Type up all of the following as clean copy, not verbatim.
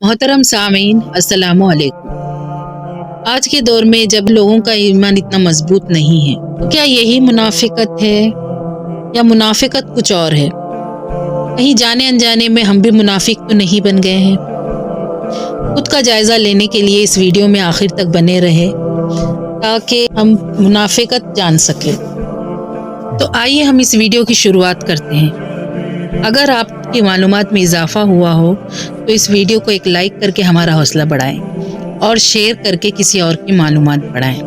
मोहतरम सामीन, अस्सलामु अलैकुम। आज के दौर में जब लोगों का ईमान इतना मजबूत नहीं है तो क्या यही मुनाफिकत है या मुनाफिकत कुछ और है? कहीं जाने अनजाने में हम भी मुनाफिक तो नहीं बन गए हैं? खुद का जायजा लेने के लिए इस वीडियो में आखिर तक बने रहे ताकि हम मुनाफिकत जान सकें। तो आइए हम इस वीडियो की शुरुआत करते हैं। अगर आपकी मालूमात में इजाफा हुआ हो तो इस वीडियो को एक लाइक करके हमारा हौसला बढ़ाएं और शेयर करके किसी और की मालूमात बढ़ाएं।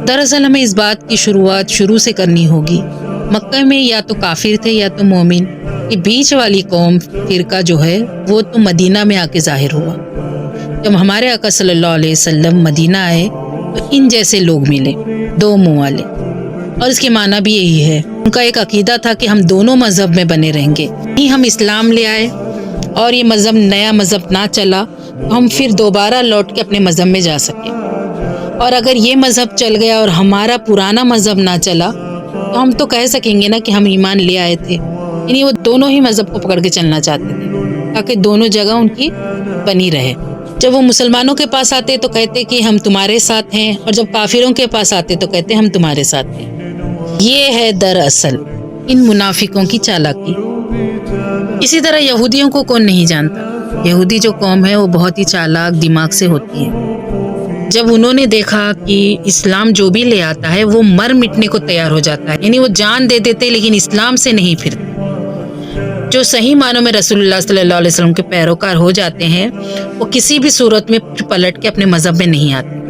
दरअसल हमें इस बात की शुरुआत शुरू से करनी होगी। मक्का में या तो काफिर थे या तो मोमिन, ये बीच वाली कौम फिरका जो है वो तो मदीना में आके जाहिर हुआ। जब हमारे आका सल्लल्लाहु अलैहि वसल्लम मदीना आए तो इन जैसे लोग मिले, दो मुंह वाले, और इसके माना भी यही है। उनका एक अकीदा था कि हम दोनों मजहब में बने रहेंगे। नहीं हम इस्लाम ले आए और ये मजहब नया मजहब ना चला तो हम फिर दोबारा लौट के अपने मजहब में जा सके, और अगर ये मजहब चल गया और हमारा पुराना मजहब ना चला तो हम तो कह सकेंगे ना कि हम ईमान ले आए थे। यानी वो दोनों ही मजहब को पकड़ के चलना चाहते थे ताकि दोनों जगह उनकी बनी रहे। जब वो मुसलमानों के पास आते तो कहते कि हम तुम्हारे साथ हैं, और जब काफिरों के पास आते तो कहते हम तुम्हारे साथ हैं। ये है दरअसल इन मुनाफिकों की चालाकी। इसी तरह यहूदियों को कौन नहीं जानता। यहूदी जो कौम है वो बहुत ही चालाक दिमाग से होती है। जब उन्होंने देखा कि इस्लाम जो भी ले आता है वो मर मिटने को तैयार हो जाता है, यानी वो जान दे देते लेकिन इस्लाम से नहीं फिरते। जो सही मानों में रसूलुल्लाह सल्लल्लाहु अलैहि वसल्लम के पैरोकार हो जाते हैं वो किसी भी सूरत में पलट के अपने मजहब में नहीं आते।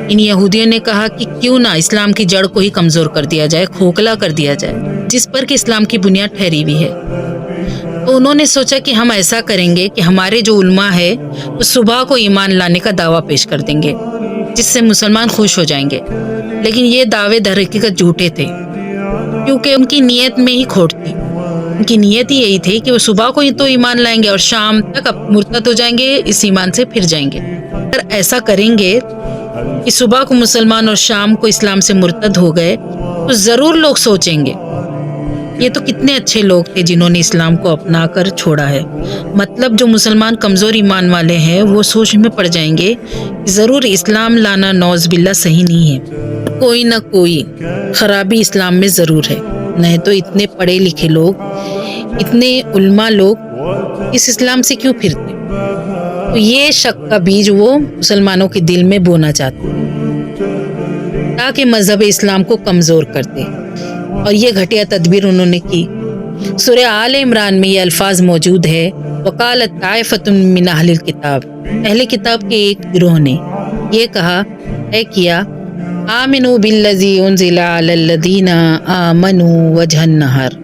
इन यहूदियों ने कहा कि क्यों ना इस्लाम की जड़ को ही कमजोर कर दिया जाए, खोखला कर दिया जाए, जिस पर कि इस्लाम की बुनियाद ठहरी हुई है। तो उन्होंने सोचा कि हम ऐसा करेंगे कि हमारे जो उल्मा है वो सुबह को ईमान लाने का दावा पेश कर देंगे, जिससे मुसलमान खुश हो जाएंगे। लेकिन ये दावे दर हकीकत झूठे थे, क्योंकि उनकी नीयत में ही खोट थी। उनकी नीयत ही यही थी कि वो सुबह को ही तो ईमान लाएंगे और शाम तक मुर्तद हो जाएंगे, इस ईमान से फिर जाएंगे। अगर ऐसा करेंगे कि सुबह को मुसलमान और शाम को इस्लाम से मुर्तद हो गए तो जरूर लोग सोचेंगे ये तो कितने अच्छे लोग थे जिन्होंने इस्लाम को अपनाकर छोड़ा है। मतलब जो मुसलमान कमजोर ईमान वाले हैं वो सोच में पड़ जाएंगे कि जरूर इस्लाम लाना नौज बिल्ला सही नहीं है, कोई ना कोई खराबी इस्लाम में जरूर है। नहीं तो इतने पढ़े लिखे लोग, इतने उल्मा लोग इस इस्लाम से क्यों फिरते? तो ये शक का बीज वो मुसलमानों के दिल में बोना चाहते ताकि मजहब इस्लाम को कमजोर करते, और ये घटिया तदबीर उन्होंने की। सूरह आल इमरान में ये अल्फाज मौजूद है, वकालत ताइफतुन मिन अहलिल किताब, अहले किताब के एक गिरोह ने ये कहा है किया, आमिनु बिल्लज़ी उन्ज़िला अलल्लज़ीना आमनु वजहन नहर,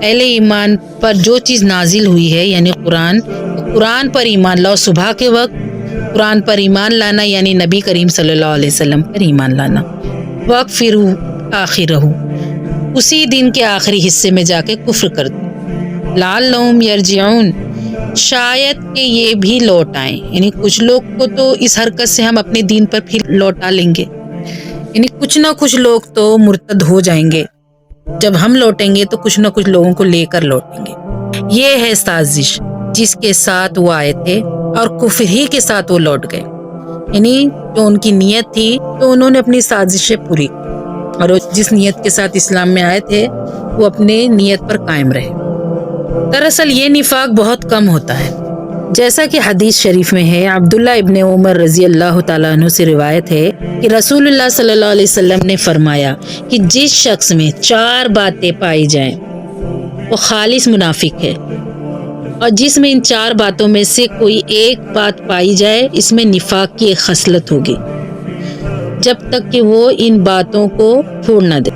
अहले ईमान पर जो चीज़ नाजिल हुई है यानी कुरान, तो कुरान पर ईमान लाओ। सुबह के वक्त कुरान पर ईमान लाना यानी नबी करीम सल्लल्लाहु अलैहि वसल्लम पर ईमान लाना। वक़्फ़िरू आखिरहू, उसी दिन के आखिरी हिस्से में जाके कुफ्र कर दो। लअल्लहुम यरजिऊन, शायद कि ये भी लौट आए। यानी कुछ लोग को तो इस हरकत से हम अपने दीन पर फिर लौटा लेंगे, यानी कुछ ना कुछ लोग तो मुर्तद हो जाएंगे। जब हम लौटेंगे तो कुछ ना कुछ लोगों को लेकर लौटेंगे। ये है साजिश जिसके साथ वो आए थे और कुफ्र ही के साथ वो लौट गए। यानी जो उनकी नीयत थी तो उन्होंने अपनी साजिशें पूरी की, और जिस नीयत के साथ इस्लाम में आए थे वो अपने नीयत पर कायम रहे। दरअसल ये निफाक बहुत कम होता है। जैसा कि हदीस शरीफ में है, अब्दुल्ला इब्ने उमर रजी अल्लाह तआला अन्हु से रिवायत है कि रसूलुल्लाह सल्लल्लाहु अलैहि वसल्लम ने फरमाया कि जिस शख्स में 4 बातें पाई जाएं वो खालिस मुनाफिक है, और जिसमें इन 4 बातों में से कोई एक बात पाई जाए इसमें निफाक की एक खसलत होगी, जब तक कि वो इन बातों को छोड़ न दे।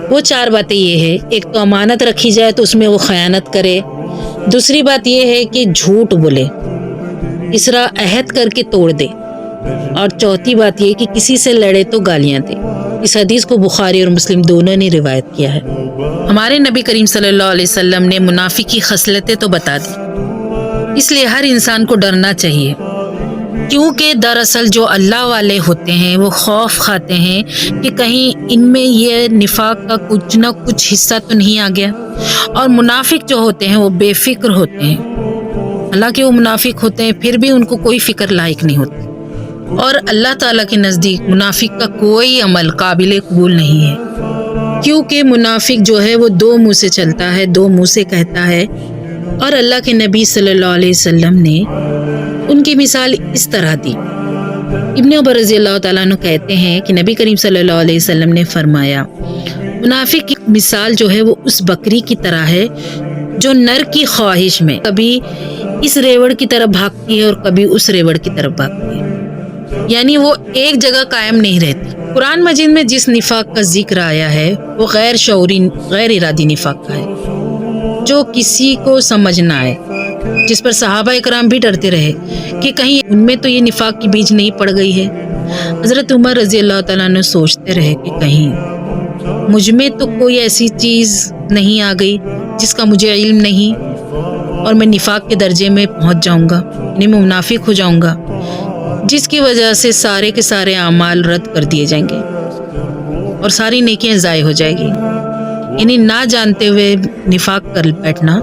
वो 4 बातें ये है, एक तो अमानत रखी जाए तो उसमें वो खयानत करे, दूसरी बात ये है कि झूठ बोले, तीसरा अहद करके तोड़ दे, और चौथी बात ये कि किसी से लड़े तो गालियां दे। इस हदीस को बुखारी और मुस्लिम दोनों ने रिवायत किया है। हमारे नबी करीम सल्लल्लाहु अलैहि वसल्लम ने मुनाफिक की खसलतें तो बता दी, इसलिए हर इंसान को डरना चाहिए, क्योंकि दरअसल जो अल्लाह वाले होते हैं वो खौफ खाते हैं कि कहीं इनमें ये निफाक का कुछ ना कुछ हिस्सा तो नहीं आ गया, और मुनाफिक जो होते हैं वो बेफिक्र होते हैं। हालांकि वो मुनाफिक होते हैं फिर भी उनको कोई फिक्र लायक नहीं होती। और अल्लाह ताला के नज़दीक मुनाफिक का कोई अमल काबिल कबूल नहीं है, क्योंकि मुनाफिक जो है वो दो मुंह से चलता है, दो मुंह से कहता है। और अल्लाह के नबी सल्लल्लाहु अलैहि वसल्लम ने उनकी मिसाल इस तरह दी। इब्न उमर रज़ी अल्लाह ताला अन्हु कहते हैं कि नबी करीम सल्लल्लाहु अलैहि वसल्लम ने फरमाया, मुनाफिक की मिसाल जो है वो उस बकरी की तरह है जो नर की ख्वाहिश में कभी इस रेवड़ की तरफ भागती है और कभी उस रेवड़ की तरफ भागती है, यानी वो एक जगह कायम नहीं रहती। कुरान मजीद में जिस निफाक का जिक्र आया है वो गैर शऊरी गैर इरादी निफाक का है, जो किसी को समझ ना आए, जिस पर सहाबा इकराम भी डरते रहे कि कहीं उनमें तो ये निफाक की बीज नहीं पड़ गई है। हज़रत उमर रज़ी अल्लाह ताला अन्हु सोचते रहे कि कहीं मुझ में तो कोई ऐसी चीज़ नहीं आ गई जिसका मुझे इल्म नहीं और मैं निफाक के दर्जे में पहुंच जाऊंगा, यानी मैं मुनाफिक हो जाऊंगा, जिसकी वजह से सारे के सारे आमाल रद्द कर दिए जाएंगे और सारी नेकियां ज़ाय हो जाएगी। यानी ना जानते हुए निफाक कर बैठना,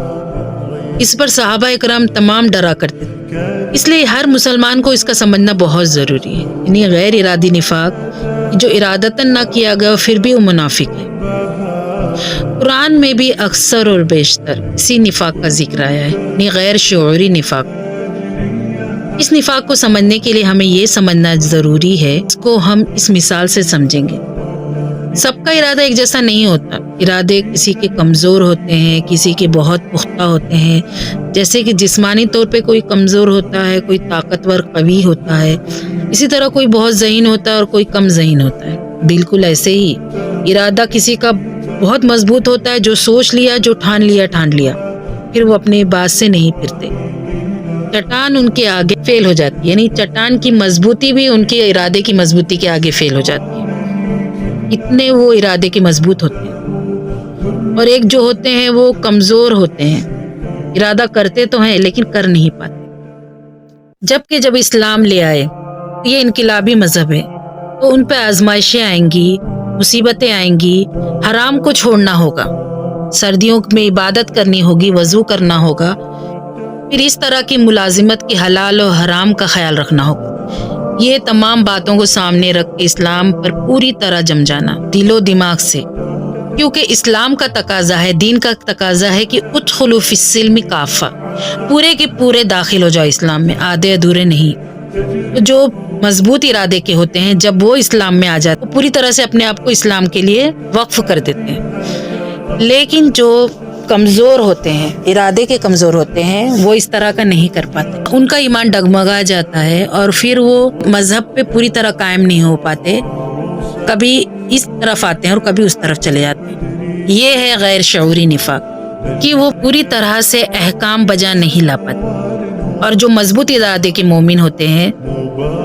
इस पर सहाबा इकराम तमाम डरा करते थे। इसलिए हर मुसलमान को इसका समझना बहुत ज़रूरी है। यानी गैर इरादी निफाक जो इरादतन ना किया गया फिर भी वो मुनाफिक है। कुरान में भी अक्सर और बेशतर इसी निफाक का जिक्र आया है, यानी गैर शऊरी निफाक। इस निफाक को समझने के लिए हमें ये समझना ज़रूरी है, इसको हम इस मिसाल से समझेंगे। सबका इरादा एक जैसा नहीं होता। इरादे किसी के कमज़ोर होते हैं, किसी के बहुत पुख्ता होते हैं। जैसे कि जिस्मानी तौर पे कोई कमज़ोर होता है, कोई ताकतवर कवी होता है, इसी तरह कोई बहुत ज़हीन होता है और कोई कम ज़हीन होता है। बिल्कुल ऐसे ही इरादा किसी का बहुत मजबूत होता है, जो सोच लिया, जो ठान लिया, फिर वो अपने बात से नहीं फिरते। चट्टान उनके आगे फेल हो जाती है, यानी चट्टान की मजबूती भी उनके इरादे की मजबूती के आगे फेल हो जाती है, इतने वो इरादे के मजबूत होते हैं। और एक जो होते हैं वो कमज़ोर होते हैं, इरादा करते तो हैं लेकिन कर नहीं पाते। जबकि जब इस्लाम ले आए, ये इनकिलाबी मज़हब है, तो उन पर आजमाइशें आएंगी, मुसीबतें आएंगी, हराम को छोड़ना होगा, सर्दियों में इबादत करनी होगी, वज़ू करना होगा, फिर इस तरह की मुलाजिमत की हलाल और हराम का ख्याल रखना होगा। ये तमाम बातों को सामने रख के इस्लाम पर पूरी तरह जम जाना दिलो दिमाग से, क्योंकि इस्लाम का तकाजा है, दीन का तकाजा है कि उदखुलू फिस्सिल्मि काफ़ा, पूरे के पूरे दाखिल हो जाओ इस्लाम में, आधे अधूरे नहीं। तो जो मजबूत इरादे के होते हैं, जब वो इस्लाम में आ जाते तो पूरी तरह से अपने आप को इस्लाम के लिए वक्फ कर देते हैं। लेकिन जो कमज़ोर होते हैं, इरादे के कमज़ोर होते हैं, वो इस तरह का नहीं कर पाते। उनका ईमान डगमगा जाता है और फिर वो मज़हब पे पूरी तरह कायम नहीं हो पाते, कभी इस तरफ आते हैं और कभी उस तरफ चले जाते हैं। ये है गैर शऊरी निफाक कि वो पूरी तरह से अहकाम बजा नहीं ला पाते। और जो मजबूत इरादे के मोमिन होते हैं,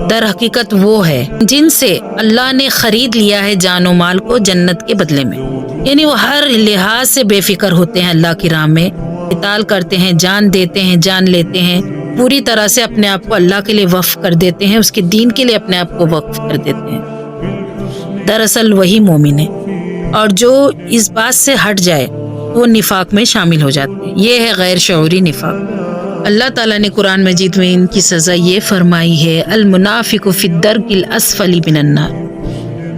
दर हकीकत वो है जिनसे अल्लाह ने खरीद लिया है जानो माल को जन्नत के बदले में। यानी वो हर लिहाज से बेफिक्र होते हैं, अल्लाह की राह में क़िताल करते हैं, जान देते हैं, जान लेते हैं, पूरी तरह से अपने आप को अल्लाह के लिए वक्फ कर देते हैं, उसके दीन के लिए अपने आप को वक्फ कर देते हैं। दरअसल वही मोमिन है। और जो इस बात से हट जाए वो निफाक में शामिल हो जाते हैं। ये है गैर शऊरी निफाक। अल्लाह ताला ने कुरान मजीद में इनकी सज़ा ये फरमाई है, अल मुनाफिकु फिद्दरकिल अस्फली मिनन्नार,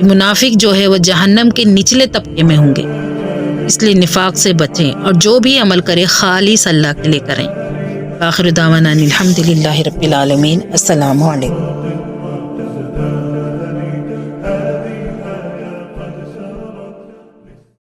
मुनाफिक जो है वो जहन्नम के निचले तबके में होंगे। इसलिए निफाक से बचें और जो भी अमल करें खालिस अल्लाह के लिए करें। आखिर दावाना अनिल हम्दुलिल्लाहि रब्बिल आलमीन। अस्सलामु अलैकुम।